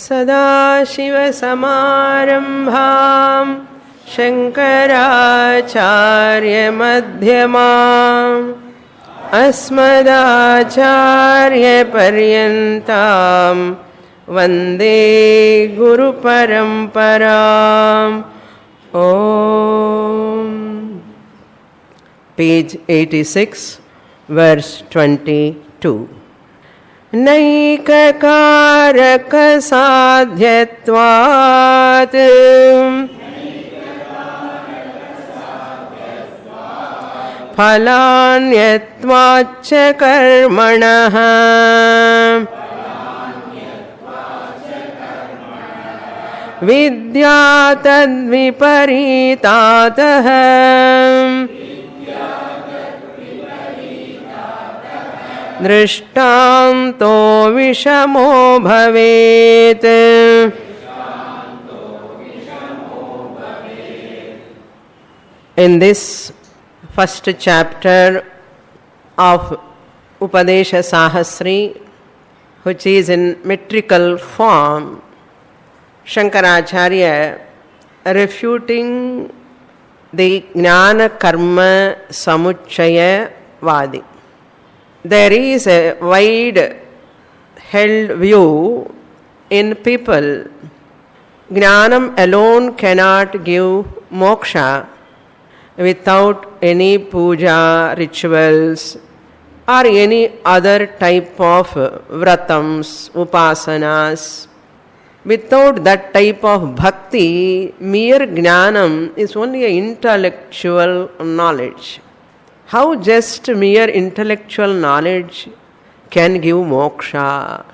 सदाशिवसमारम्भां शङ्कराचार्यमध्यमाम् अस्मदाचार्यपर्यन्तां वन्दे गुरुपरम्पराम्. Om. Page 86, verse 22. नैककारकसाध्यत्वात् फलान्यत्वाच्च कर्मणः विद्या तद्विपरीतातः दृष्टान्तो विषमो भवेत्. In this first chapter of Upadesha Sahasri, which is in metrical form, Shankaracharya refuting the Jnana Karma Samuchaya Vadi. There is a wide held view in people. Jnanam alone cannot give moksha without any puja rituals or any other type of vratams, upasanas. Without that type of bhakti, mere jnanam is only an intellectual knowledge. How just mere intellectual knowledge can give moksha?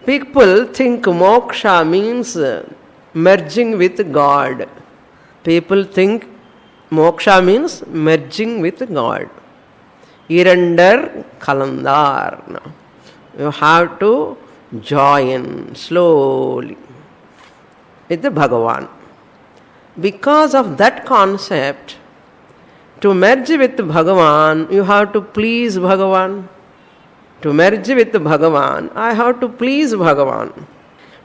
People think moksha means merging with God. People think moksha means merging with God. Irandar kalandar. You have to join slowly with the Bhagavan. Because of that concept, to merge with Bhagavan, you have to please Bhagavan. To merge with Bhagavan, I have to please Bhagavan.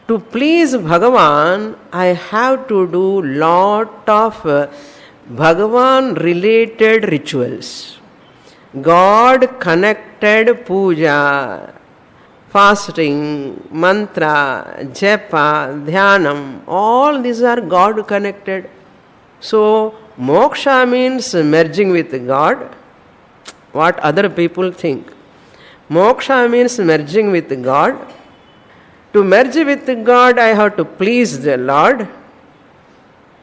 To please Bhagavan, I have to do lot of Bhagavan related rituals. God connected puja, fasting, mantra, japa, dhyanam, all these are God connected. So, moksha means merging with God. What other people think. Moksha means merging with God. To merge with God, I have to please the Lord.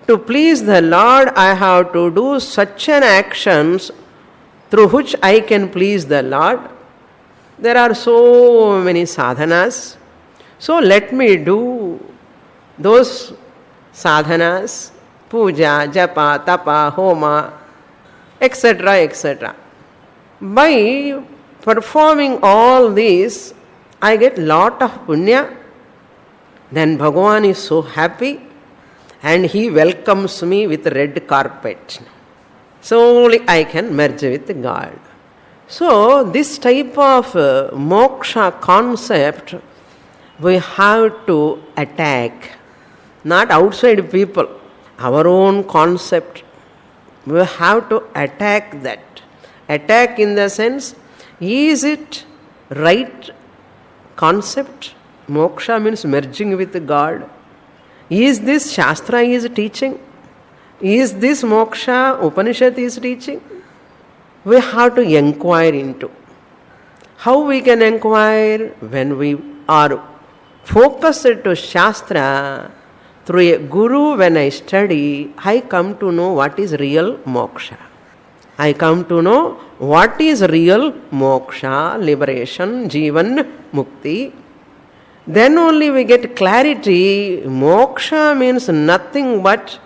To please the Lord, I have to do such an actions through which I can please the Lord. There are so many sadhanas. So let me do those sadhanas, puja, japa, tapa, homa, etc., etc. By performing all these, I get lot of punya. Then Bhagavan is so happy and he welcomes me with red carpet. So only I can merge with God. So this type of moksha concept we have to attack, not outside people, our own concept. We have to attack that. Attack in the sense, is it right concept? Moksha means merging with God. Is this Shastra is teaching? Is this moksha Upanishad is teaching? We have to inquire into. How we can inquire? When we are focused to Shastra, through a guru when I study, I come to know what is real moksha. I come to know what is real moksha, liberation, jivan, mukti. Then only we get clarity. Moksha means nothing but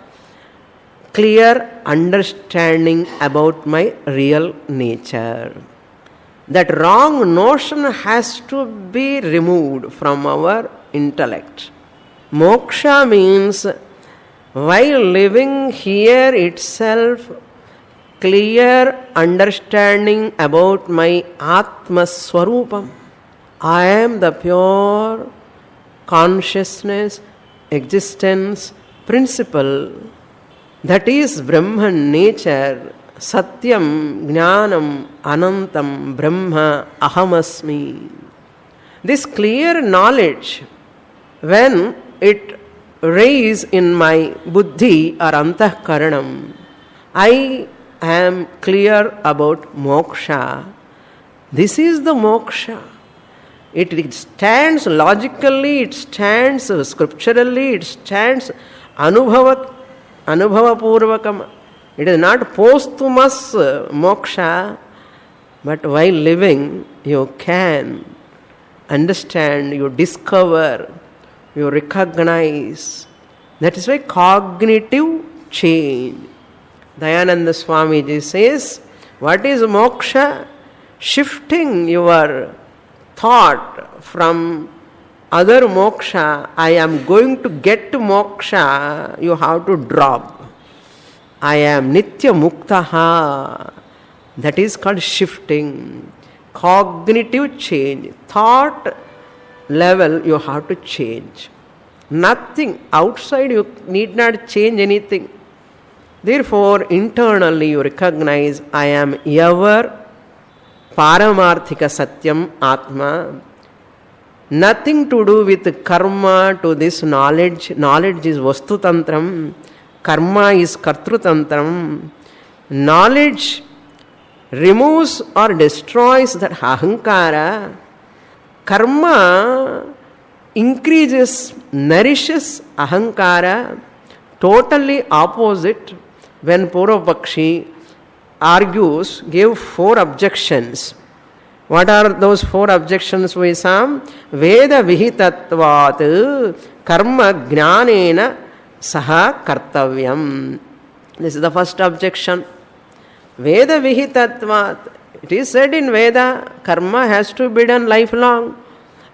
clear understanding about my real nature. That wrong notion has to be removed from our intellect. Moksha means while living here itself, clear understanding about my Atma Swarupam. I am the pure consciousness, existence, principle. That is Brahman nature, Satyam, Jnanam, Anantam, Brahma, Ahamasmi. This clear knowledge, when it raise in my buddhi or antahkaranam, I am clear about moksha. This is the moksha. It stands logically, it stands scripturally, it stands anubhava-purvakam. It is not posthumous moksha, but while living, you can understand, you discover, you recognize. That is why cognitive change. Dayananda Swamiji says, what is moksha? Shifting your thought from other moksha, I am going to get to moksha, you have to drop. I am nitya muktaha. That is called shifting. Cognitive change. Thought level you have to change. Nothing outside, you need not change anything. Therefore, internally you recognize, I am ever paramarthika satyam atma. Nothing to do with karma, to this knowledge. Knowledge is vastu tantram. Karma is kartru tantram. Knowledge removes or destroys that ahankara. Karma increases, nourishes ahankara. Totally opposite. When Purvapakshi argues, gave 4 objections. What are those 4 objections we saw? Veda vihitatvat karma jnanena saha kartavyam. This is the first objection. Veda vihitatvat. It is said in Veda, karma has to be done lifelong.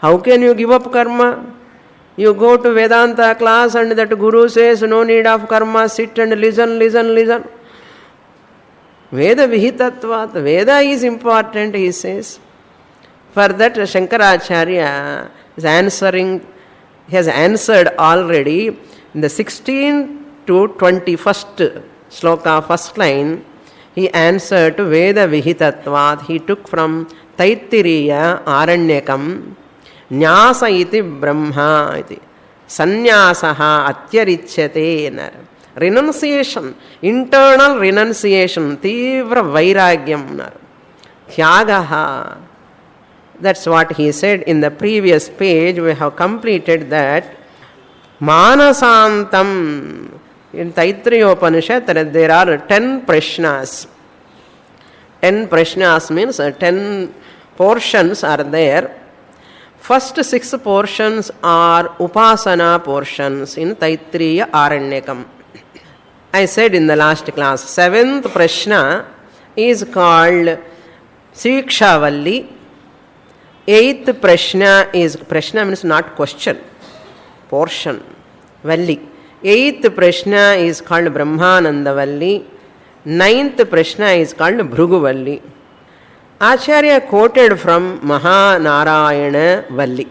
How can you give up karma? You go to Vedanta class and that guru says, no need of karma, sit and listen. Veda vihitatvat. Veda is important, he says. For that, Shankaracharya is answering, he has answered already in the 16th to 21st sloka, first line. He answered to Veda vihitatvat. He took from Taittiriya Aranyakam. Nyasa iti brahma iti. Sanyasaha atyarichyate. Renunciation, internal renunciation, tivra vairagyam. Tyagaha. That's what he said in the previous page. We have completed that. Manasantam. In Taittiriya Upanishad, there are 10 prashnas. 10 prashnas means 10 portions are there. First 6 portions are upasana portions in Taittiriya Aranyakam. I said in the last class, 7th prashna is called Sikshavalli. 8th prashna is, prashna means not question, portion, Valli. 8th prashna is called Brahmananda Valli. 9th prashna is called Bhruguvalli. Acharya quoted from Mahanarayana Valli.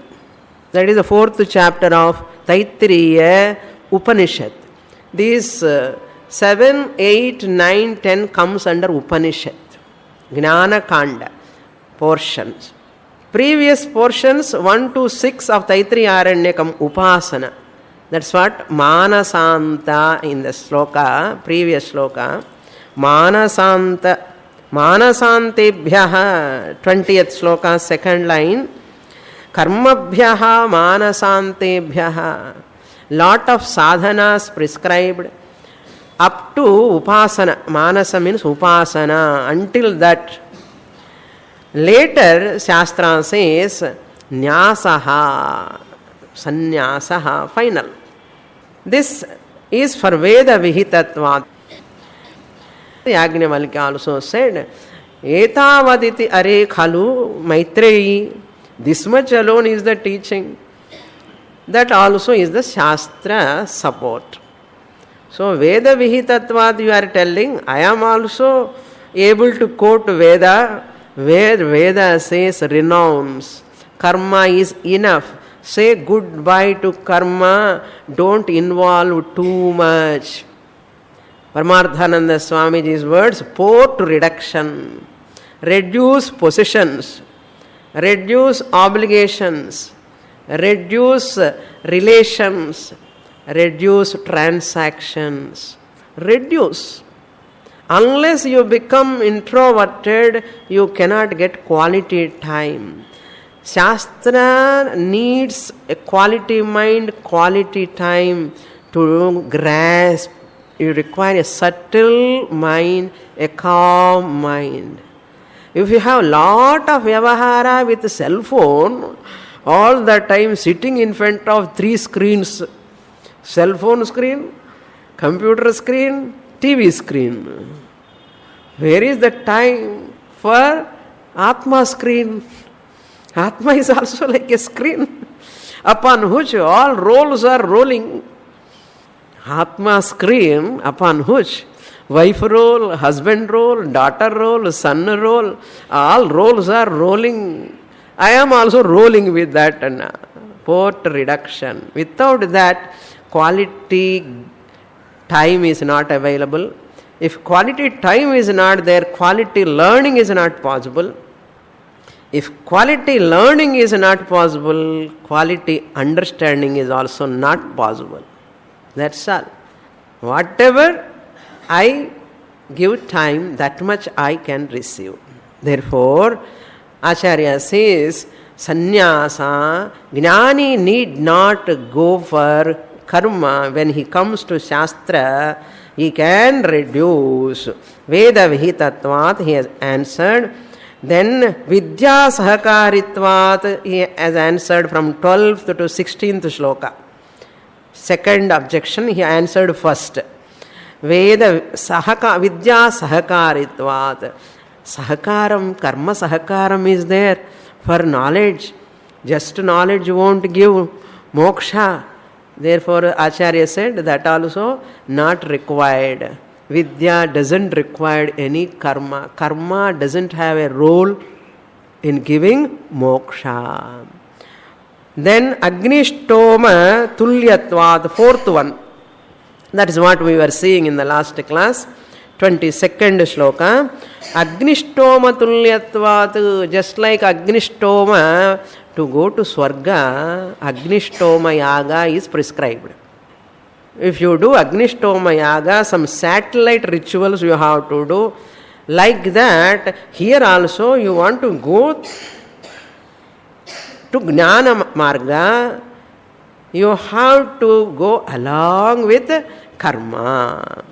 That is the 4th chapter of Taittiriya Upanishad. These 7, 8, 9, 10 comes under Upanishad. Jnana Kanda portions. Previous portions 1 to 6 of Taittiriya Aranyakam Upasana. That's what Manasanta in the sloka, previous sloka. Manasanta. Manasantebhyaha, 20th sloka, 2nd line. Karmabhyaha manasantebhyaha. Lot of sadhanas prescribed up to upasana. Manasa means upasana. Until that. Later, Shastra says nyasaha, sanyasaha, final. This is for Veda vihitatvat. Yajnavalkya also said, etavaditi are khalu Maitreyi. This much alone is the teaching. That also is the Shastra support. So Veda vihitatvat you are telling, I am also able to quote Veda, where Veda says renounce. Karma is enough. Say goodbye to karma. Don't involve too much. Paramarthananda Swamiji's words, port reduction. Reduce possessions. Reduce obligations. Reduce relations. Reduce transactions. Reduce. Unless you become introverted, you cannot get quality time. Shastra needs a quality mind, quality time to grasp. You require a subtle mind, a calm mind. If you have lot of vyavahara with cell phone, all the time sitting in front of 3 screens, cell phone screen, computer screen, TV screen. Where is the time for Atma screen? Atma is also like a screen upon which all rolls are rolling. Atma screen upon which wife roll, husband roll, daughter roll, son roll, all rolls are rolling. I am also rolling with that port reduction. Without that, quality time is not available. If quality time is not there, quality learning is not possible. If quality learning is not possible, quality understanding is also not possible. That's all. Whatever I give time, that much I can receive. Therefore, Acharya says, sannyasa, jnani need not go for karma. When he comes to Shastra, he can reduce. Veda vihitatvat, he has answered. Then vidya sahakaritvat, he has answered from 12th to 16th shloka. Second objection, he answered first. Veda vidya sahakaritvat. Sahakaram, karma sahakaram is there for knowledge. Just knowledge won't give moksha. Therefore, Acharya said that also not required. Vidya doesn't require any karma. Karma doesn't have a role in giving moksha. Then Agnishtoma Tulyatvat, fourth one. That is what we were seeing in the last class. 22nd shloka. Agnishtoma Tulyatvat, just like Agnishtoma, to go to Swarga, Agnishtoma Yaga is prescribed. If you do Agnishtoma Yaga, some satellite rituals you have to do. Like that, here also you want to go to Jnana Marga, you have to go along with karma.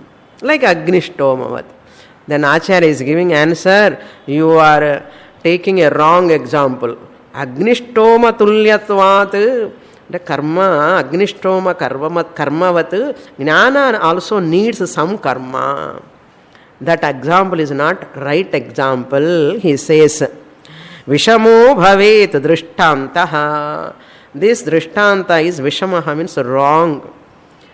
Like Agnishtoma. Then Acharya is giving answer, you are taking a wrong example. Agnishtoma tulyatvat, the karma, Agnishtoma karmavat, jnana also needs some karma. That example is not right example. He says, Vishamo bhavet drishtantaha. This drishtanta is Vishamaha, means wrong,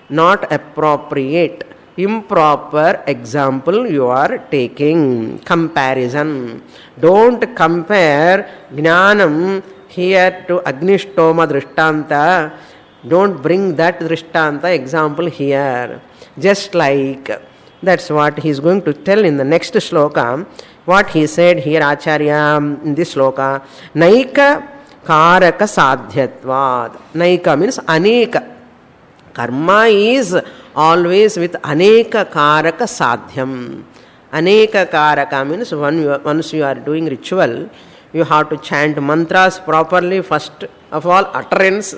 not appropriate. Improper example you are taking. Comparison. Don't compare Jnanam here to Agnishtoma Drishtanta. Don't bring that Drishtanta example here. Just like, that's what he is going to tell in the next shloka. What he said here, Acharya, in this shloka, Naika Karaka Sadhyatvad. Naika means Aneka. Karma is always with Aneka Karaka Sadhyam. Aneka Karaka means once you are doing ritual, you have to chant mantras properly, first of all utterance.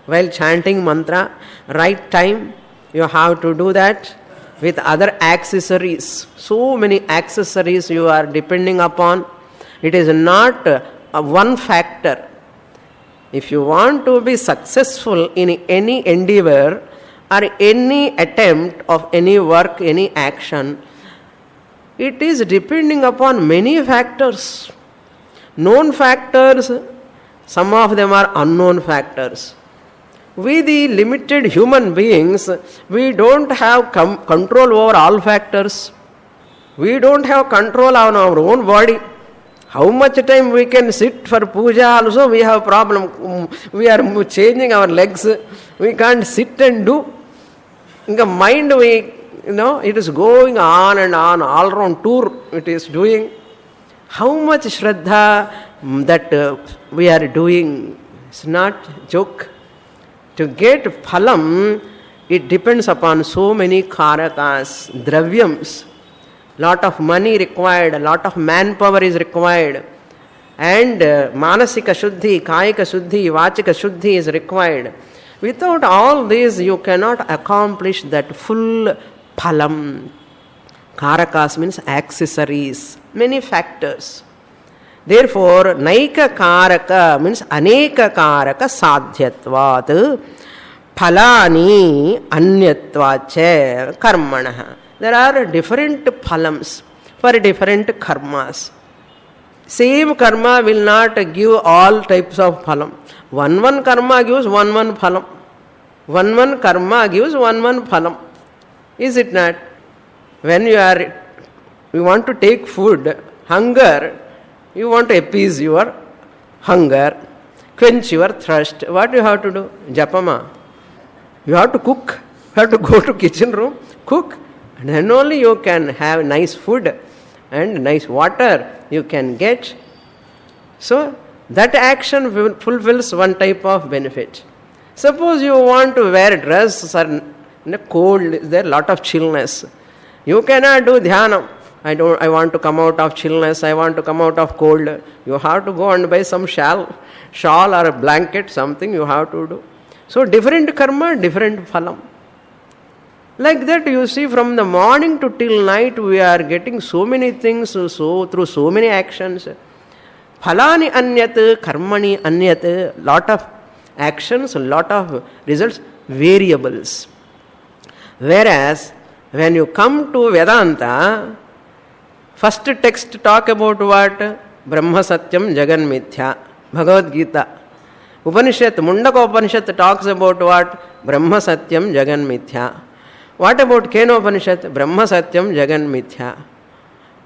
While chanting mantra, right time, you have to do that with other accessories. So many accessories you are depending upon. It is not one factor. If you want to be successful in any endeavor or any attempt of any work, any action, it is depending upon many factors. Known factors, some of them are unknown factors. We, the limited human beings, we don't have control over all factors. We don't have control on our own body. How much time we can sit for puja also we have problem. We are changing our legs. We can't sit and do. In the mind it is going on and on, all round tour it is doing. How much Shraddha that we are doing. It's not joke. To get phalam, it depends upon so many karakas, dravyams. Lot of money required, a lot of manpower is required, and manasika shuddhi, kayika shuddhi, vachika shuddhi is required. Without all these, you cannot accomplish that full phalam. Karakas means accessories, many factors. Therefore, naika karaka means aneka karaka sadhyatvat, phalani anyatvache karmana. There are different phalams for different karmas. Same karma will not give all types of phalam. One karma gives one phalam. One karma gives one phalam. Is it not? When you want to take food, hunger, you want to appease your hunger, quench your thirst. What do you have to do? Japama. You have to cook. You have to go to kitchen room, cook. And then only you can have nice food and nice water you can get. So, that action fulfills one type of benefit. Suppose you want to wear a dress or cold, there is a lot of chillness. You cannot do dhyana. I want to come out of chillness, I want to come out of cold. You have to go and buy some shawl or a blanket, something you have to do. So, different karma, different phalam. Like that, you see, from the morning to till night, we are getting so many things, through so many actions. Phalani anyat, karmani anyat, lot of actions, lot of results, variables. Whereas, when you come to Vedanta, first text talk about what? Brahma Satyam Jagan Mithya, Bhagavad Gita. Upanishad, Mundaka Upanishad talks about what? Brahma Satyam Jagan Mithya. What about Kena Upanishad? Brahma Satyam Jagan Mithya.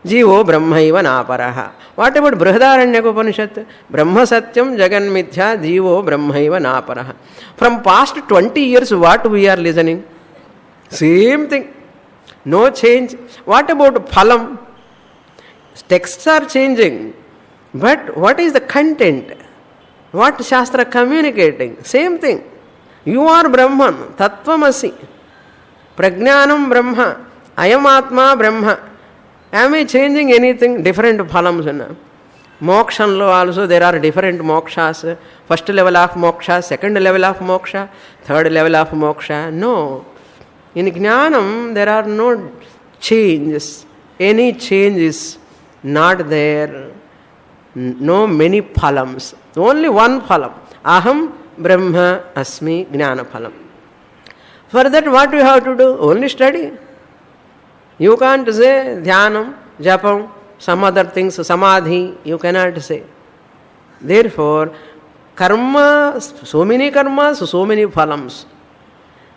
Jivo Brahmaiva Naparaha. What about Brihadaranyaka Upanishad? Brahma Satyam Jagan Mithya, Jivo Brahmaiva Naparaha. From past 20 years, what we are listening? Same thing. No change. What about Phalam? Texts are changing. But what is the content? What Shastra communicating? Same thing. You are Brahman, Tattvamasi. Prajnanam Brahma, Ayam Atma Brahma. Am I changing anything? Different phalams. Mokshanlo also there are different mokshas. First level of moksha, second level of moksha, third level of moksha. No. In Jnanam there are no changes. Any change is not there. No many phalams. Only one phalam. Aham Brahma Asmi Jnana phalam. For that, what you have to do? Only study. You can't say dhyanam, japam, some other things, samadhi, you cannot say. Therefore, karma, so many karmas, so many phalams.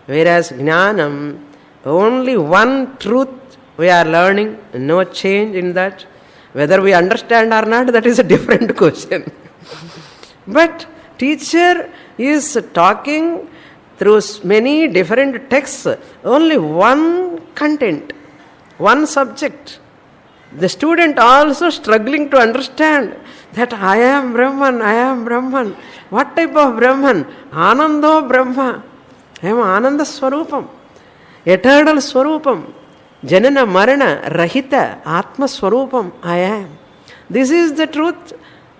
Whereas jnanam, only one truth we are learning, no change in that. Whether we understand or not, that is a different question. But teacher is talking through many different texts, only one content, one subject. The student also struggling to understand that I am Brahman, I am Brahman. What type of Brahman? Anando Brahma. I am Ananda Swarupam, eternal Swarupam, Janana Marana Rahita Atma Swarupam. I am. This is the truth.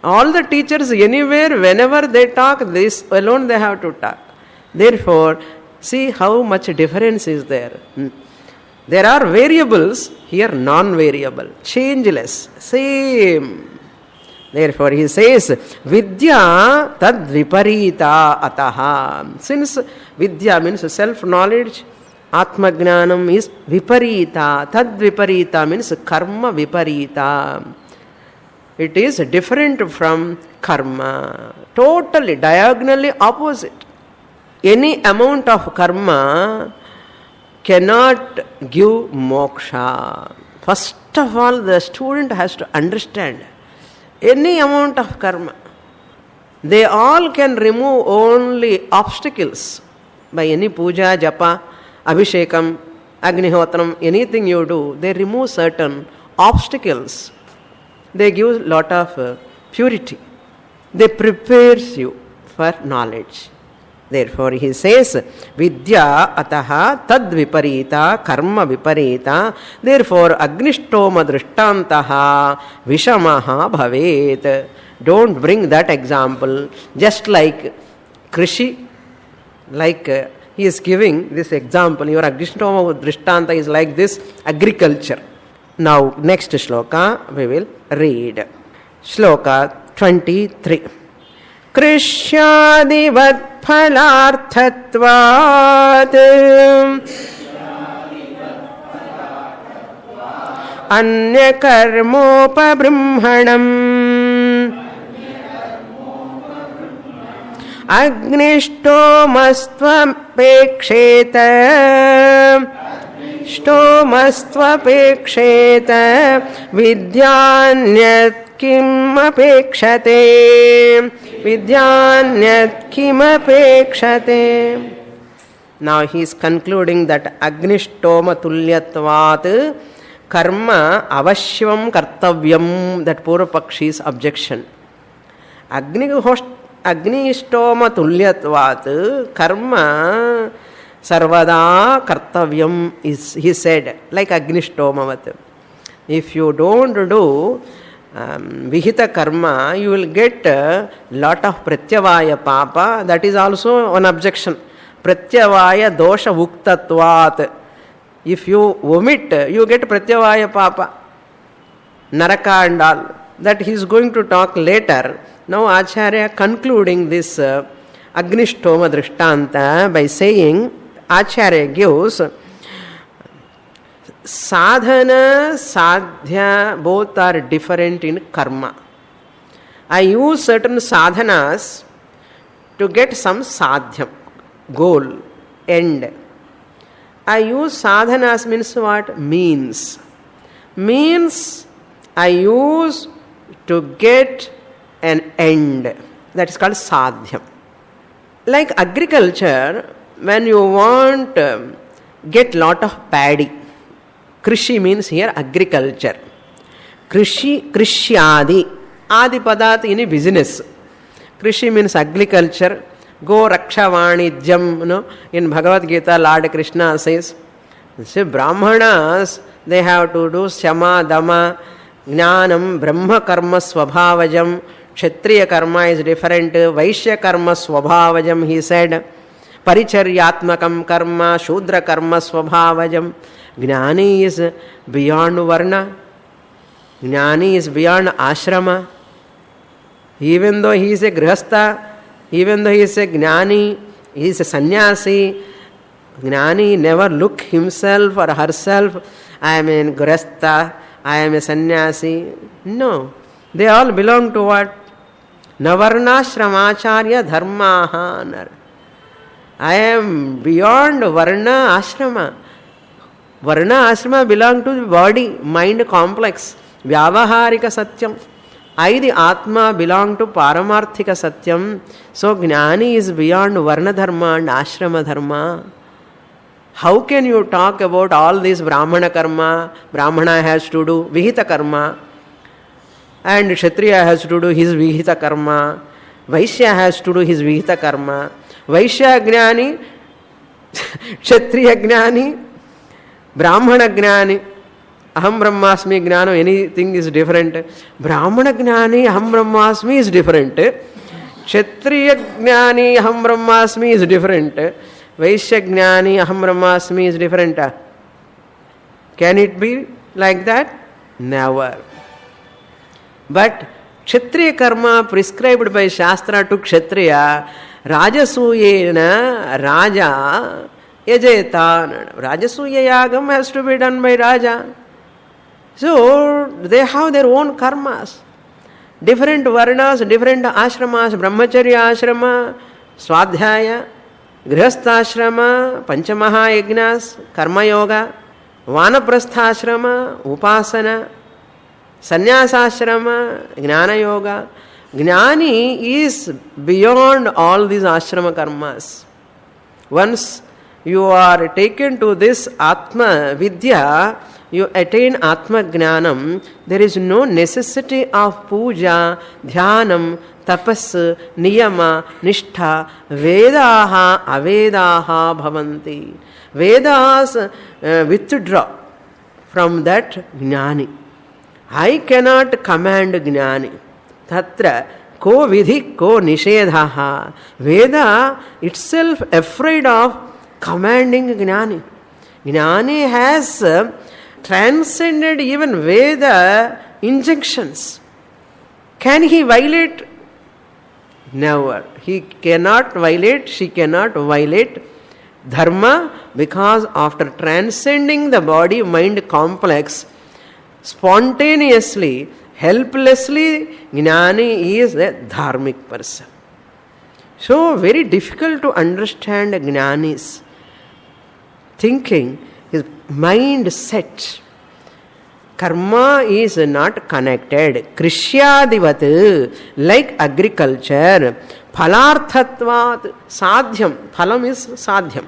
All the teachers anywhere, whenever they talk, this alone they have to talk. Therefore, see how much difference is there. There are variables, here non-variable, changeless, same. Therefore, he says, Vidya tad viparita ataha. Since Vidya means self-knowledge, Atma Jnanam is viparita. Tad viparita means karma viparita. It is different from karma. Totally, diagonally opposite. Any amount of karma cannot give moksha. First of all, the student has to understand any amount of karma. They all can remove only obstacles by any puja, japa, abhishekam, agnihotram, anything you do, they remove certain obstacles. They give lot of purity. They prepares you for knowledge. Therefore he says, vidya ataha tad viparita karma viparita. Therefore agnishtoma drishtantaha vishamaha bhavet. Don't bring that example. Just like Krishi, like he is giving this example. Your agnishtoma drishtanta is like this agriculture. Now next shloka we will read. Shloka 23. Krishyadivat phalarthatvat anya karmopabrimhanam Stomastvapekshet vidyanyat kim apekshate. Vidyanyat kim apekshate. Now he is concluding that agnishtoma tulyatvat karma avashyavam kartavyam, that Purvapakshi's objection. Agnishtoma tulyatvat karma sarvada kartavyam is, he said, like agnishtoma. If you don't do vihita karma, you will get a lot of pratyavaya papa. That is also an objection. Pratyavaya dosha vuktatvat. If you omit, you get pratyavaya papa. Naraka and all. That he is going to talk later. Now Acharya concluding this agnishtoma drishtanta by saying, Acharya gives sadhana, sadhya, both are different in karma. I use certain sadhanas to get some sadhyam, goal, end. I use sadhanas means what? Means. Means I use to get an end. That is called sadhyam. Like agriculture, when you want get lot of paddy, krishi means here agriculture. Krishi, krishyadi, adi padat in business. Krishi means agriculture. Go raksha vanijyam, in Bhagavad Gita Lord Krishna says, Brahmanas, they have to do shama, dama, jnanam, brahma karma swabhavajam. Kshatriya karma is different. Vaishya karma swabhavajam, he said. Paricharyatmakam karma, shudra karma swabhavajam. Jnani is beyond varna. Jnani is beyond ashrama. Even though he is a grihastha, even though he is a jnani, he is a sannyasi, jnani never look himself or herself, I am a grihastha, I am a sannyasi. No. They all belong to what? Navarna shramacharya dharmaha. I am beyond varna ashrama. Varna ashrama belong to the body, mind complex. Vyavaharika satyam. I, the Atma, belong to Paramarthika satyam. So Jnani is beyond varna dharma and ashrama dharma. How can you talk about all this Brahmana karma? Brahmana has to do Vihita karma. And Kshatriya has to do his Vihita karma. Vaishya has to do his Vihita karma. Vaishya Jnani, Kshatriya Jnani, Brahmana Jnani, Aham Brahmasmi Jnana, anything is different. Brahmana Jnani, Aham Brahmasmi is different. Kshatriya Jnani, Aham Brahmasmi is different. Vaishya Jnani, Aham Brahmasmi is different. Can it be like that? Never. But Kshatriya karma prescribed by Shastra to Kshatriya, Rajasuyena Raja Yajeta. Rajasuya Yagam has to be done by Raja. So they have their own karmas. Different varnas, different ashramas, Brahmacharya ashrama, Swadhyaya, Grihastha ashrama, Panchamaha yajnas, Karma yoga, Vanaprastha ashrama, Upasana. Sannyasashrama, Jnana Yoga. Jnani is beyond all these ashrama karmas. Once you are taken to this Atma Vidya, you attain Atma Jnanam, there is no necessity of puja, dhyanam, tapas, niyama, nishtha, vedaha, avedaha bhavanti. Vedas withdraw from that Jnani. I cannot command Jnani. Tatra ko vidhi ko nishedhaha. Veda itself afraid of commanding Jnani. Jnani has transcended even Veda injunctions. Can he violate? Never. He cannot violate, she cannot violate dharma, because after transcending the body-mind complex, spontaneously, helplessly, Jnani is a dharmic person. So, very difficult to understand Jnani's thinking, his mind set. Karma is not connected. Krishyadivat, like agriculture. Phalarthatvat, sadhyam. Phalam is sadhyam,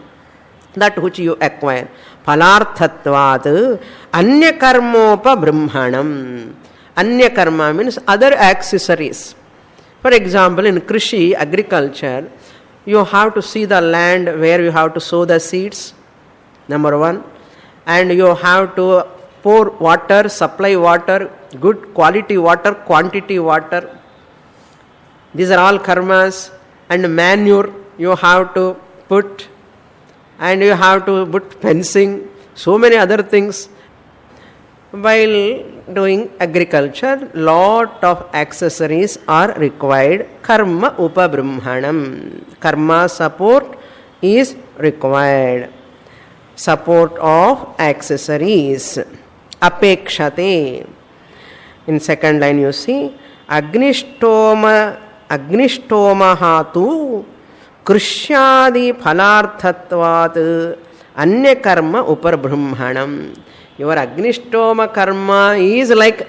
that which you acquire. Phalarthatvat, anya karmopa brahmanam. Anya karma means other accessories. For example, in Krishi, agriculture, you have to see the land where you have to sow the seeds, number one, and you have to pour water, supply water, good quality water, quantity water. These are all karmas. And manure you have to put, and you have to put fencing, so many other things. While doing agriculture, lot of accessories are required. Karma upabrahmanam. Karma support is required. Support of accessories. Apekshate. In second line you see, Agnishtoma hatu krishyadi phalarthatvat anya karma upabrahmanam. Your Agnishtoma karma is like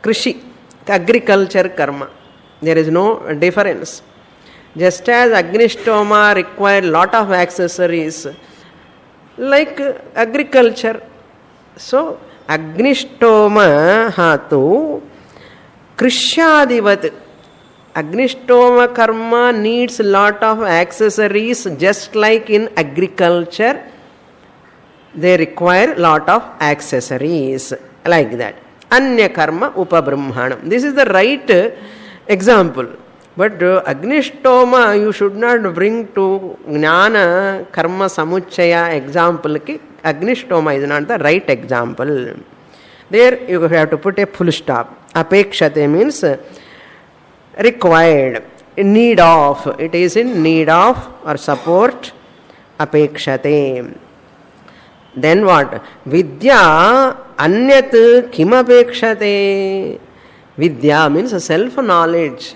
Krishi, agriculture karma. There is no difference. Just as Agnishtoma require lot of accessories, like agriculture. So, Agnishtoma hatu krishyadivat. Agnishtoma karma needs lot of accessories, just like in agriculture. They require lot of accessories, like that. Anya karma upabrahmanam. This is the right example. But Agnishtoma you should not bring to Jnana karma samuchaya example. Agnishtoma is not the right example. There you have to put a full stop. Apekshate means required, in need of. It is in need of or support. Apekshate. Then what? Vidya anyat kim apekshate. Vidya means self-knowledge.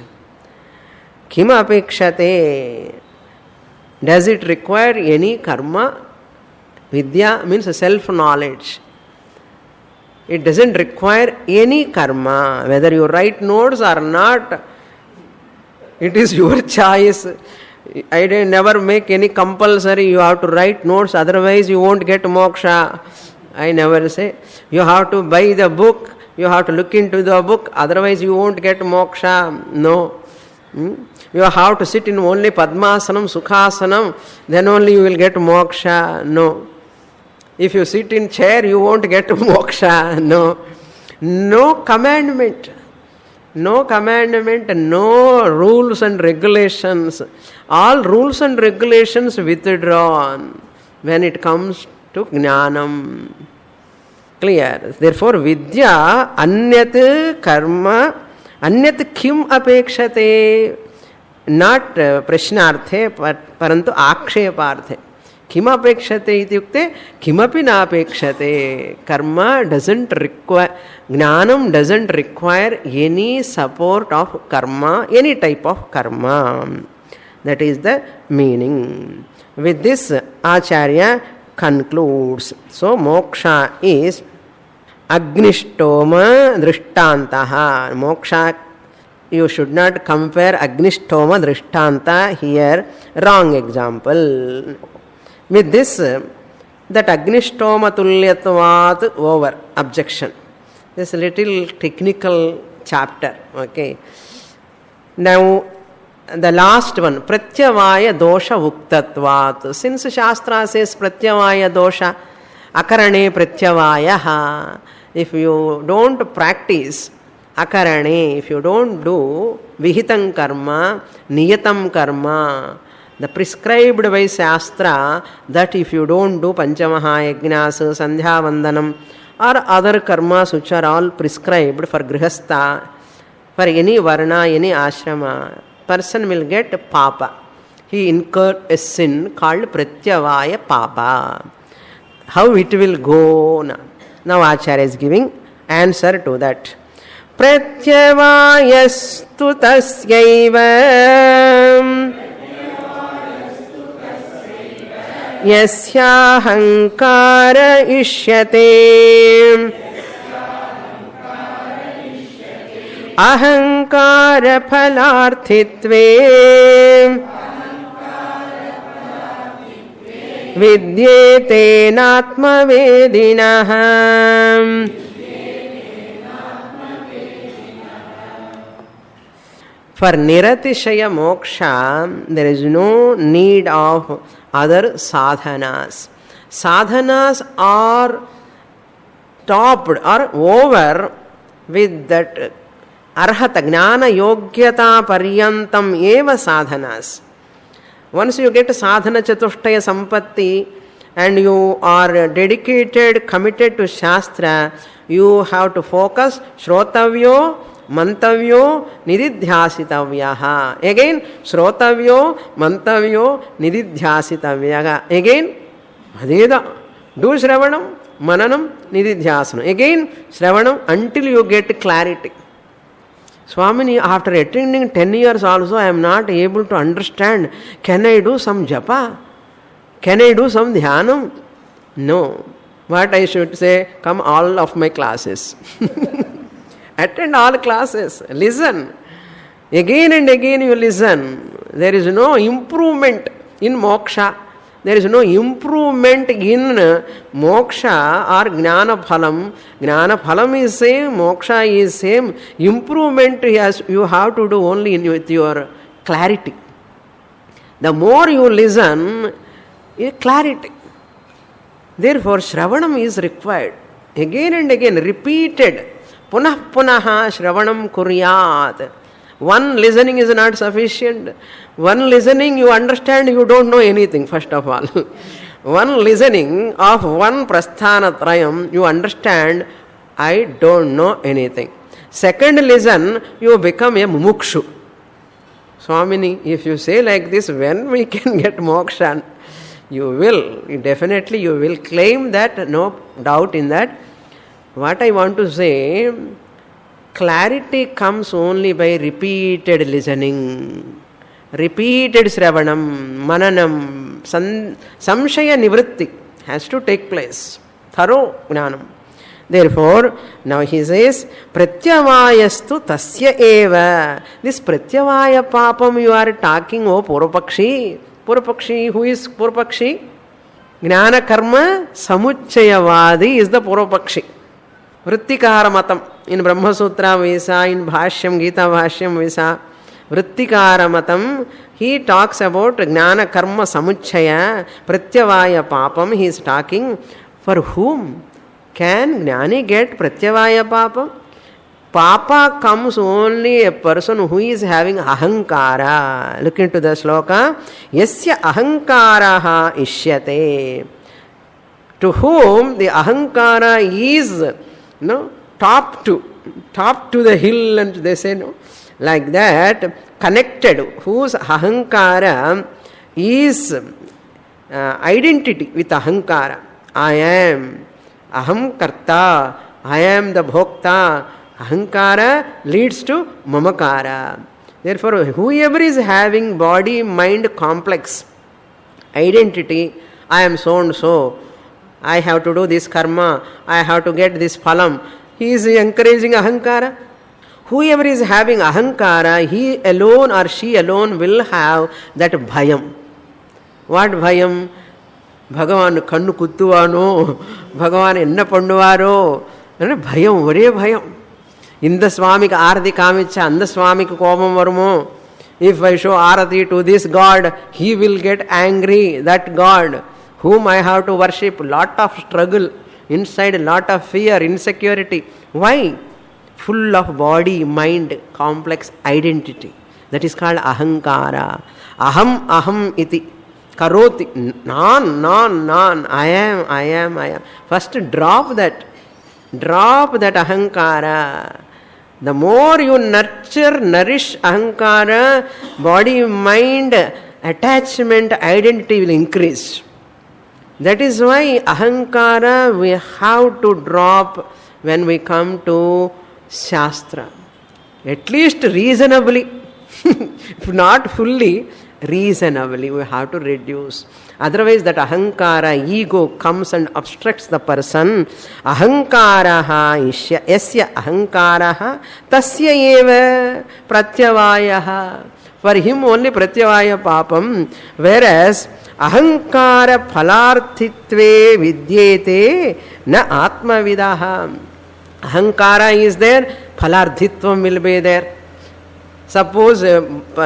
Kim apekshate. Does it require any karma? Vidya means self-knowledge. It doesn't require any karma. Whether you write notes or not, it is your choice. I never make any compulsory, you have to write notes, otherwise you won't get moksha. I never say. You have to buy the book, you have to look into the book, otherwise you won't get moksha. No. You have to sit in only Padmasanam, Sukhasanam, then only you will get moksha. No. If you sit in chair, you won't get moksha. No. No commandment. No commandment, no rules and regulations. All rules and regulations withdrawn when it comes to Jnanam. Clear? Therefore, Vidya, Anyat karma, Anyat kim apekshate, not prashnarthe, parantu aksheparthe. Kim apekshate ityukte, kimapi na apekshate. Karma doesn't require, Jnanam doesn't require any support of karma, any type of karma. That is the meaning. With this, Acharya concludes. So, moksha is Agnishtoma Drishtantah. Moksha, you should not compare Agnishtoma Drishtanta here. Wrong example. With this, that Agnishtoma Tulyatvat over. Objection. This little technical chapter. Okay. Now, the last one, Pratyavaya dosha uktatvat. Since Shastra says Pratyavaya dosha, akarane pratyavayaha. If you don't practice akarane, if you don't do vihitam karma, niyatam karma, the prescribed by Shastra, that if you don't do Panchamaha Yajnas, Sandhya Vandanam, or other karmas which are all prescribed for Grihastha, for any varna, any ashrama, person will get papa. He incurred a sin called Pratyavaya Papa. How it will go? Now Acharya is giving answer to that. Pratyavayastu tasyaiva yasyahankara ishyate ahankara phalarthitve vidyete natmavedinah. For Niratishaya moksha, there is no need of other sadhanas. Sadhanas are topped or over with that arhata, gnana, yogyata, paryantam eva sadhanas. Once you get sadhana chatushtaya sampatti and you are dedicated, committed to Shastra, you have to focus Shrotavyo, Mantavyo, Nididhyasitavyaha. Again, Shrotavyo, Mantavyo, Nididhyasitavyaha. Again, Adeda. Do Shravanam, Mananam, Nididhyasana. Again, Shravanam until you get clarity. Swamini, after attending 10 years also, I am not able to understand. Can I do some japa? Can I do some dhyanam? No. What I should say, come all of my classes. Attend all classes. Listen. Again and again you listen. There is no improvement in moksha. There is no improvement in moksha or jnana phalam. Jnana phalam is same, moksha is same. Improvement you have to do only with your clarity. The more you listen, clarity. Therefore, Shravanam is required. Again and again, repeated. Punah punaha Shravanam kuryat. One listening is not sufficient. One listening, you understand, you don't know anything, first of all. One listening of one prasthana trayam, you understand, I don't know anything. Second listen, you become a mumukshu. Swamini, if you say like this, when we can get moksha, you will, definitely you will claim that, no doubt in that. What I want to say, clarity comes only by repeated listening, repeated Shravanam, Mananam, Samshaya Nivritti has to take place. Thorough Jnanam. Therefore, now he says, Pratyavayastu tasya eva. This Pratyavaya papam you are talking, O Purvapakshi. Purvapakshi, who is Purvapakshi? Jnana karma samuchayavadi is the Purvapakshi. Vrittikara matam. In Brahma Sutra Visa, in Bhashyam, Gita Bhashyam Visa, Vrittikara matam, he talks about Jnana karma samuchaya, Pratyavaya papam. He is talking for whom? Can Jnani get Pratyavaya papam? Papa comes only a person who is having ahankara. Look into the sloka. Yasya ahankaraha ishyate. To whom the ahankara is, top to the hill, and they say, no, like that, connected, whose ahankara is identity with ahankara. I am aham karta, I am the bhokta. Ahankara leads to mamakara. Therefore, whoever is having body mind complex identity, I am so and so, I have to do this karma, I have to get this phalam. He is encouraging ahankara. Whoever is having ahankara, he alone or she alone will have that bhayam. What bhayam? Bhagavan kannu kuttuvano, Bhagavan enna pannuvaaro, bhayam, ore bhayam. Inda swamika arati kamicha, anda swamika komam varumo. If I show arati to this God, he will get angry, that God whom I have to worship. Lot of struggle inside, lot of fear, insecurity. Why? Full of body, mind, complex identity. That is called ahankara. Aham, aham iti. Karoti. Non, I am. First drop that. Drop that ahankara. The more you nourish ahankara, body, mind, attachment, identity will increase. That is why ahankara we have to drop when we come to Shastra. At least reasonably, if not fully, reasonably we have to reduce. Otherwise that ahankara, ego comes and obstructs the person. Ahankaraha isya, yasya ahankaraha tasya eva pratyavayaha. For him only pratyavaya papam. Whereas ahankara phalarthitve vidyete na atmavidaha. Ahankara is there, phalarthitvam will be there. Suppose a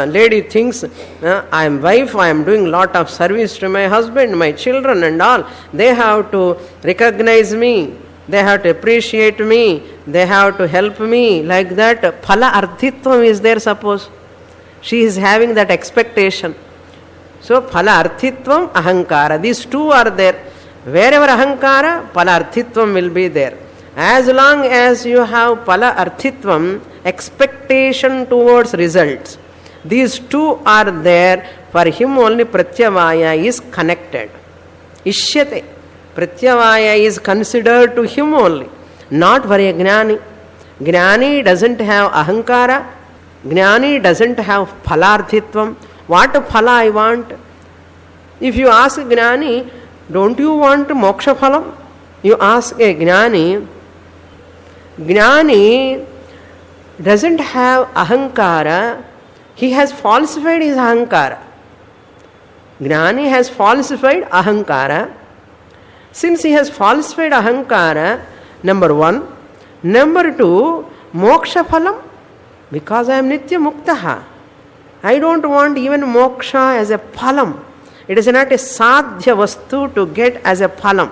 lady thinks, I am wife, I am doing lot of service to my husband, my children and all. They have to recognize me, they have to appreciate me, they have to help me. Like that, phala arthitvam is there, suppose. She is having that expectation. So, phala arthitvam, ahankara. These two are there. Wherever ahankara, phala arthitvam will be there. As long as you have phala arthitvam, expectation towards results, these two are there. For him only pratyavaya is connected. Ishyate. Pratyavaya is considered to him only, not for a jnani. Jnani doesn't have ahankara. Jnani doesn't have phalarthitvam. What phala I want? If you ask a jnani, don't you want moksha phalam? You ask a jnani, Jnani doesn't have ahankara, he has falsified his ahankara. Jnani has falsified ahankara. Since he has falsified ahankara, number one. Number two, moksha phalam. Because I am nitya muktaha. I don't want even moksha as a phalam. It is not a sadhya vastu to get as a phalam.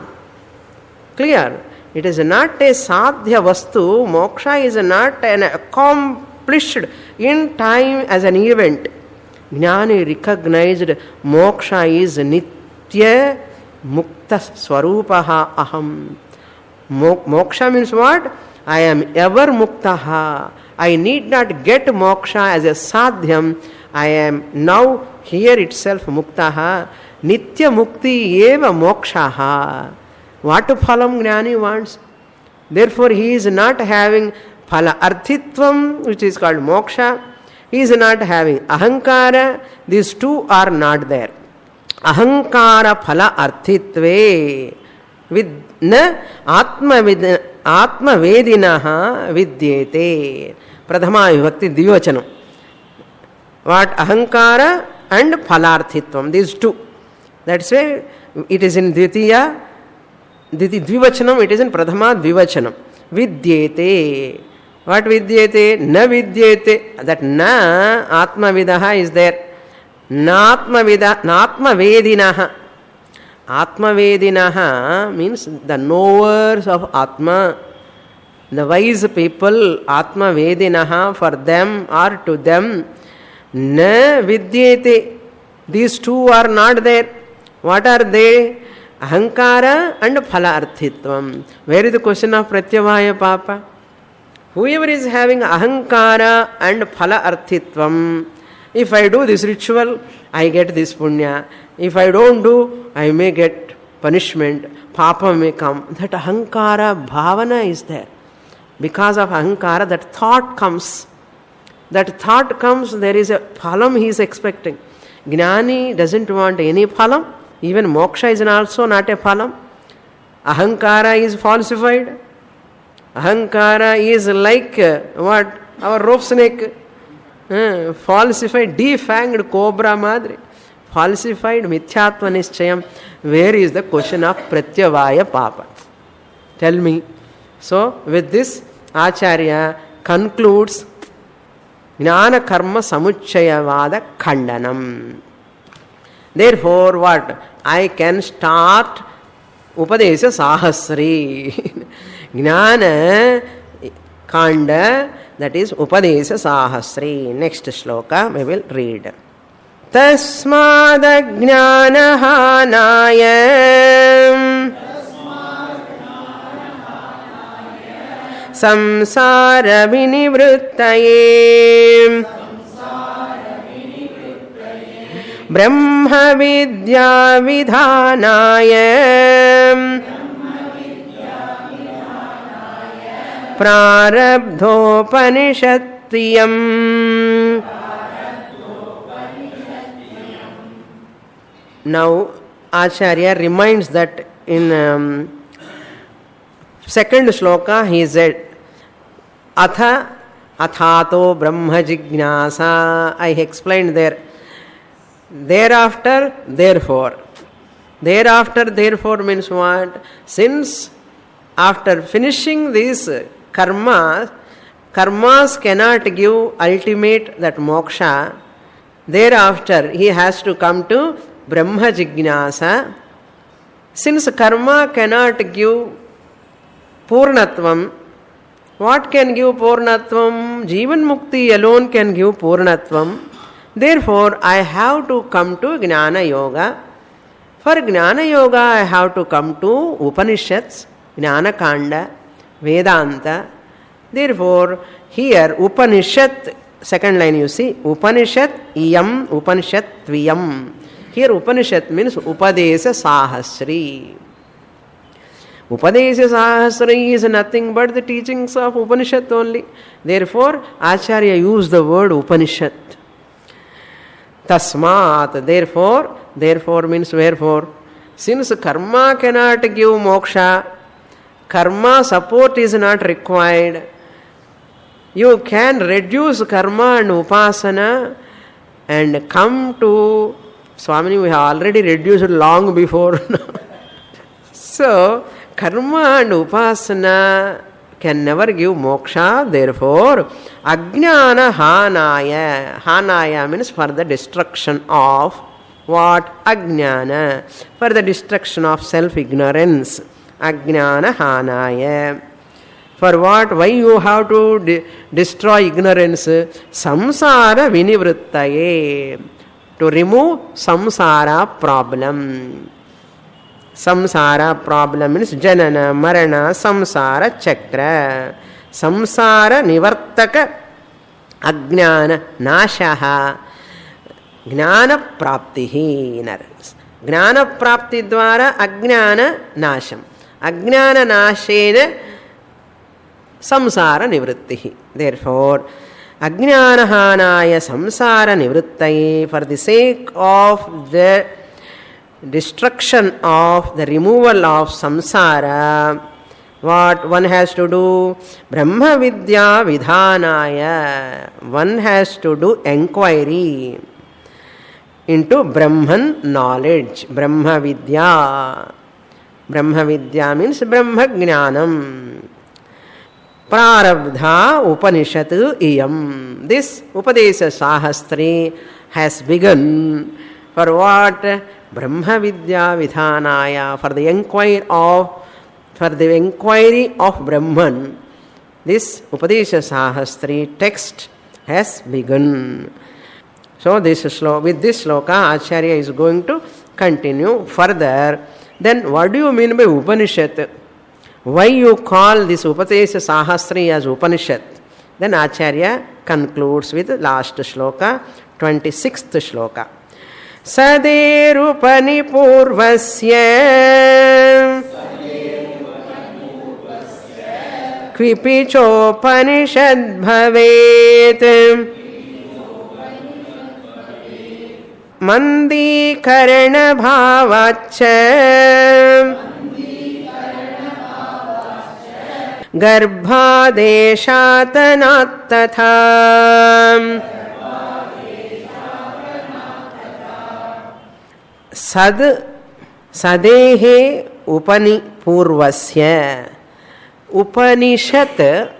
Clear? It is not a sadhya vastu. Moksha is not an accomplished in time as an event. Jnani recognized moksha is nitya mukta swarupaha aham. Moksha means what? I am ever muktaha. I need not get moksha as a sadhyam. I am now here itself muktaha. Nitya mukti eva mokshaha. What phalam jnani wants? Therefore he is not having phala arthitvam, which is called moksha. He is not having ahankara. These two are not there. Ahankara phala arthitve vidna atma vedinaha vidyete. Prathama vibhakti dvivachanam. What? Ahankara and phalarthitvam. These two. That's why it is in Dvitiya. Dvivachanam, it is in Prathama Dvivachanam. Vidyete. What vidyete? Na vidyete. That na atma vidaha is there. Na atma vedinaha. Atma vedinaha means the knowers of Atma. The wise people, Atma vedinaha, for them or to them. Na vidyete. These two are not there. What are they? Ahankara and phala arthitvam. Where is the question of pratyavaya papa? Whoever is having ahankara and phala arthitvam, if I do this ritual, I get this punya. If I don't do, I may get punishment. Papa may come. That ahankara bhavana is there. Because of ahankara, that thought comes. That thought comes, there is a phalam he is expecting. Jnani doesn't want any phalam. Even moksha is also not a phalam. Ahankara is falsified. Ahankara is like what? Our rope snake. Falsified, defanged cobra madri. Falsified mithyatva nischayam. Where is the question of pratyavaya papa? Tell me. So, with this, Acharya concludes Jnana Karma Samuchayavada Khandanam. Therefore, what? I can start Upadesha Sahasri. Jnana Kanda, that is Upadesha Sahasri. Next shloka we will read. Tasmada Jnanahanaya Samsara Vinivruttaye Brahma Vidya Vidhanaya Prarabdhopanishatviyam. Now Acharya reminds that in second shloka he said Atha Athato Brahma Jignasa. I explained there. Thereafter, therefore. Thereafter, therefore means what? Since after finishing these karmas cannot give ultimate that moksha. Thereafter, he has to come to Brahma Jignasa. Since karma cannot give Purnatvam, what can give Purnatvam? Jivan Mukti alone can give Purnatvam. Therefore, I have to come to Jnana Yoga. For Jnana Yoga, I have to come to Upanishads, Jnana Kanda, Vedanta. Therefore, here Upanishad, second line you see, Upanishad Iyam, Upanishad Tviyam. Here Upanishad means Upadesha Sahasri. Upadesha Sahasri is nothing but the teachings of Upanishad only. Therefore, Acharya used the word Upanishad. Tasmat, therefore means wherefore. Since karma cannot give moksha, karma support is not required. You can reduce karma and upasana and come to Swamini. We have already reduced long before. So, karma and upasana can never give moksha. Therefore, Ajnana Hanaya. Hanaya means for the destruction of what? Ajnana. For the destruction of self-ignorance. Ajnana Hanaya. For what? Why you have to destroy ignorance? Samsara Vinivruttaye. To remove samsara problem. Samsara problem means janana, marana, samsara chakra. Samsara nivartaka ajnana nashaha jnana praptihi. Jnana prapti dvara ajnana nasham. Ajnana nashena samsara nivrittihi. Therefore, ajnana hanaya samsara nivrittaye, for the sake of the destruction of the removal of samsara, what one has to do? Brahma Vidya Vidhanaya. One has to do enquiry into Brahman knowledge. Brahma Vidya. Brahma Vidya means Brahma Jnanam. Prarabdha Upanishad Iyam. This Upadesha Sahasri has begun for what? Brahma Vidya Vidhanaya. For the inquiry of Brahman. This Upadesha Sahasri text has begun. So with this sloka, Acharya is going to continue further. Then what do you mean by Upanishad? Why you call this Upadesha Sahasri as Upanishad? Then Acharya concludes with the last shloka, 26th shloka. Saderupani purvasya Kvipichopanishad bhavet Mandikarana bhavacha गर्भादेशातनात् तथा सद सदेहे उपनि पूर्वस्य Upanishad.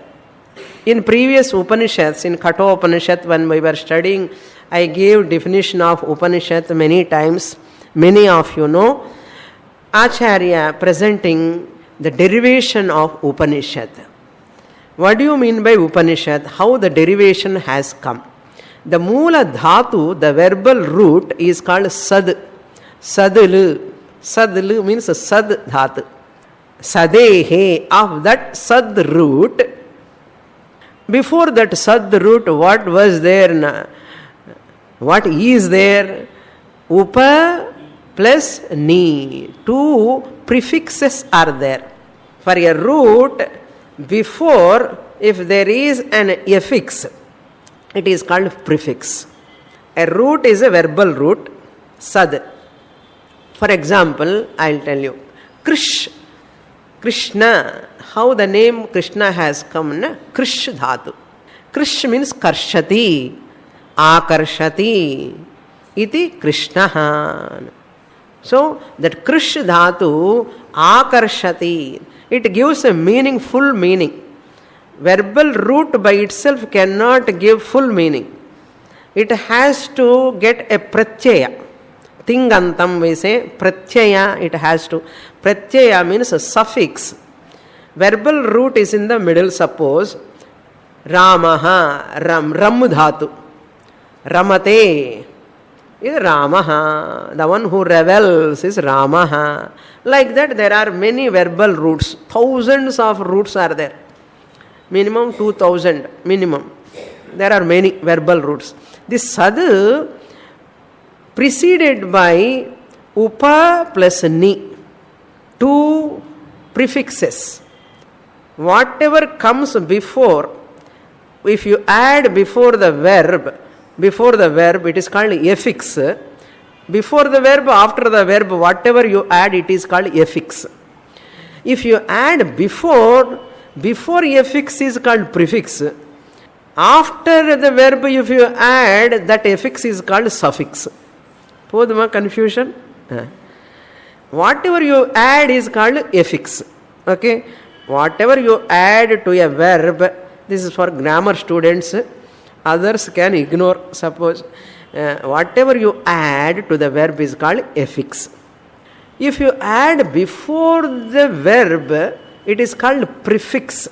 In previous Upanishads, in Katha Upanishad, when we were studying, I gave definition of Upanishad many times. Many of you know. Acharya presenting the derivation of Upanishad. What do you mean by Upanishad? How the derivation has come. The Moola Dhatu, the verbal root, is called Sad. Sadlu. Sadlu means Sad Dhatu. Sadehe, of that Sad root. Before that Sad root, what was there? What is there? Upa plus Ni. Two prefixes are there. For a root, before, if there is an affix, it is called prefix. A root is a verbal root, Sad. For example, I will tell you. Krishna, how the name Krishna has come, na? Krish dhatu. Krish means karshati, akarshati, iti Krishna. So, that Krish dhatu, akarshati, it gives a meaningful meaning. Verbal root by itself cannot give full meaning. It has to get a pratyaya. Tingantam we say, pratyaya it has to. Pratyaya means a suffix. Verbal root is in the middle, suppose. Ramaha, ram dhatu. Ramate is Ramaha. The one who revels is Ramaha. Like that there are many verbal roots. Thousands of roots are there. Minimum 2000, minimum. There are many verbal roots. This Sad preceded by Upa plus Ni. Two prefixes. Whatever comes before, if you add before the verb, it is called affix. Before the verb, after the verb, whatever you add, it is called affix. If you add before affix is called prefix. After the verb, if you add, that affix is called suffix. Poduma confusion? Whatever you add is called affix. Okay? Whatever you add to a verb, this is for grammar students, others can ignore, suppose. Whatever you add to the verb is called affix. If you add before the verb, it is called prefix.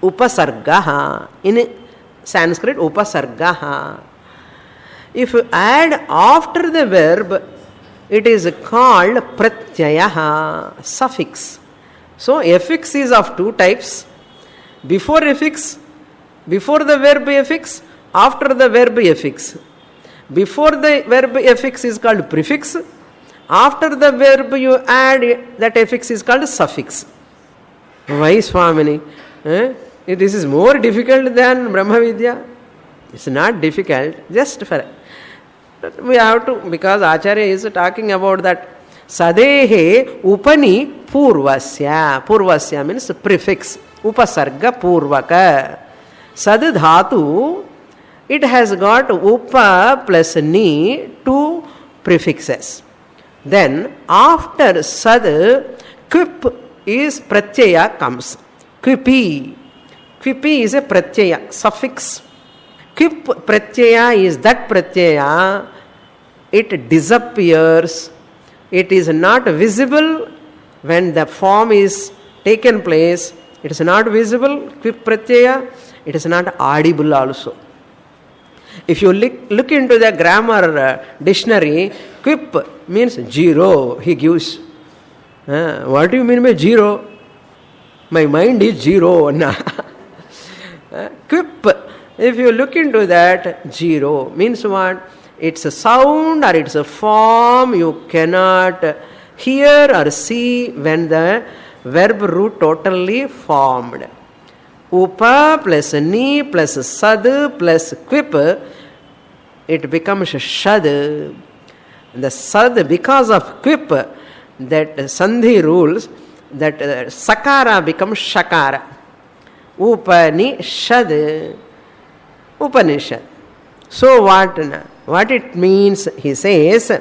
Upasargaha. In Sanskrit, upasargaha. If you add after the verb, it is called pratyayaha, suffix. So, affix is of two types. Before affix, before the verb affix, after the verb affix. Before the verb affix is called prefix. After the verb you add, that affix is called suffix. Why, Swamini? This is more difficult than Brahma Vidya? It's not difficult, just for... We have to, because Acharya is talking about that. Sadehe upani purvasya. Purvasya means prefix. Upasarga purvaka. Sad dhatu, it has got upa plus ni, two prefixes. Then after sad, quip is pratyaya comes. Quipi. Quipi is a pratyaya, suffix. Quip pratyaya is that pratyaya, it disappears. It is not visible when the form is taken place. It is not visible, quip pratyaya. It is not audible also. If you look into the grammar dictionary, quip means zero, he gives. What do you mean by zero? My mind is zero. Quip, if you look into that, zero means what? It's a sound or it's a form you cannot hear or see when the verb root totally formed. Upa plus ni plus sad plus quip, it becomes shad. The sad, because of quip, that sandhi rules, that sakara becomes shakara. Upanishad. Upanishad. So what it means, he says,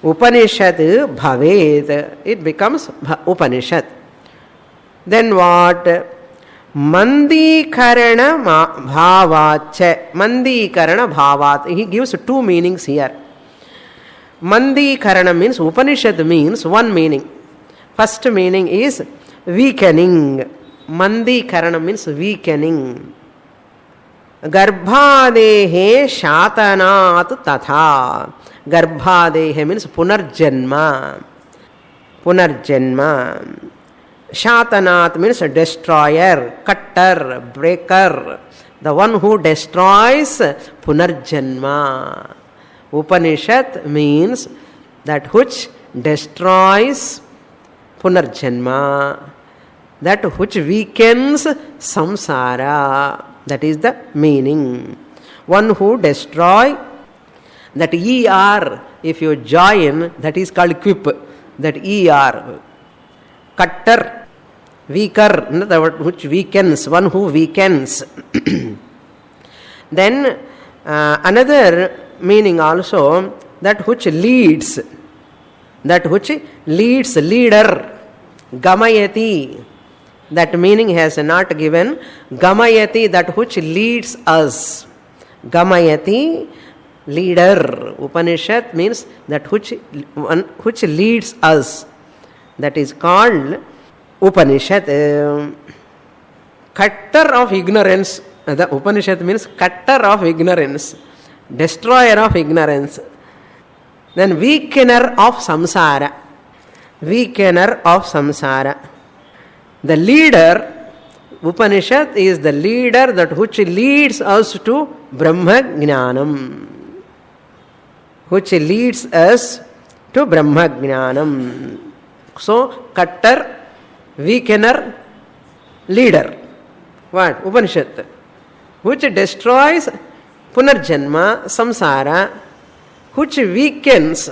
Upanishad bhaved. It becomes Upanishad. Then what? Mandikarana bhavacha. Mandikarana bhavat. He gives two meanings here. Mandikarana means, Upanishad means one meaning. First meaning is weakening. Mandikarana means weakening. Garbhadehe shatanat tatha. Garbhadehe means punarjanma. Punarjanma. Shatanat means a destroyer, cutter, breaker. The one who destroys, punarjanma. Upanishad means that which destroys, punarjanma. That which weakens samsara. That is the meaning. One who destroy, that ER, if you join, that is called quip. That ER. Cutter, weaker, which weakens, one who weakens. Then another meaning also, that which leads. That which leads, leader. Gamayati. That meaning has not given. Gamayati, that which leads us. Gamayati, leader. Upanishad means that which leads us. That is called Upanishad. Cutter of ignorance. The Upanishad means cutter of ignorance. Destroyer of ignorance. Then weakener of samsara. Weakener of samsara. The leader, Upanishad is the leader that which leads us to Brahma Jnanam. Which leads us to Brahma Jnanam. So, cutter, weakener, leader. What? Upanishad. Which destroys punarjanma, samsara. Which weakens,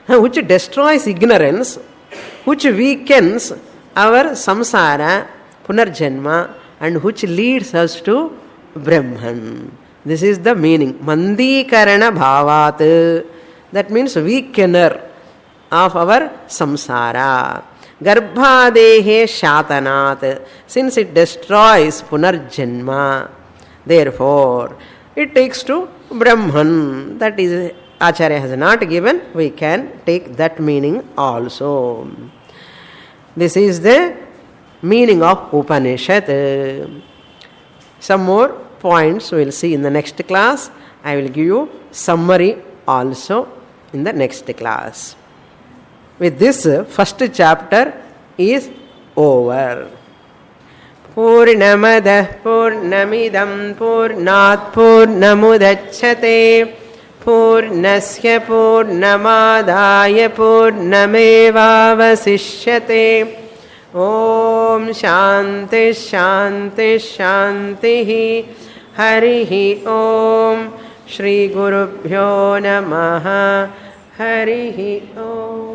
which destroys ignorance, which weakens our samsara, punarjanma, and which leads us to Brahman. This is the meaning. Mandikarana bhavat. That means weakener of our samsara. Garbhadehe shatanat. Since it destroys punarjanma, therefore it takes to Brahman. That is, Acharya has not given. We can take that meaning also. This is the meaning of Upanishad. Some more points we will see in the next class. I will give you summary also in the next class. With this, first chapter is over. Purnamadah Purnamidam Purnat Purnamudachyate Purnasya Purnamadaya Purnamevavasishyate. Om Shanti Shanti Shanti. Harihi Om. Shri Gurubhyo Namaha. Harihi Om.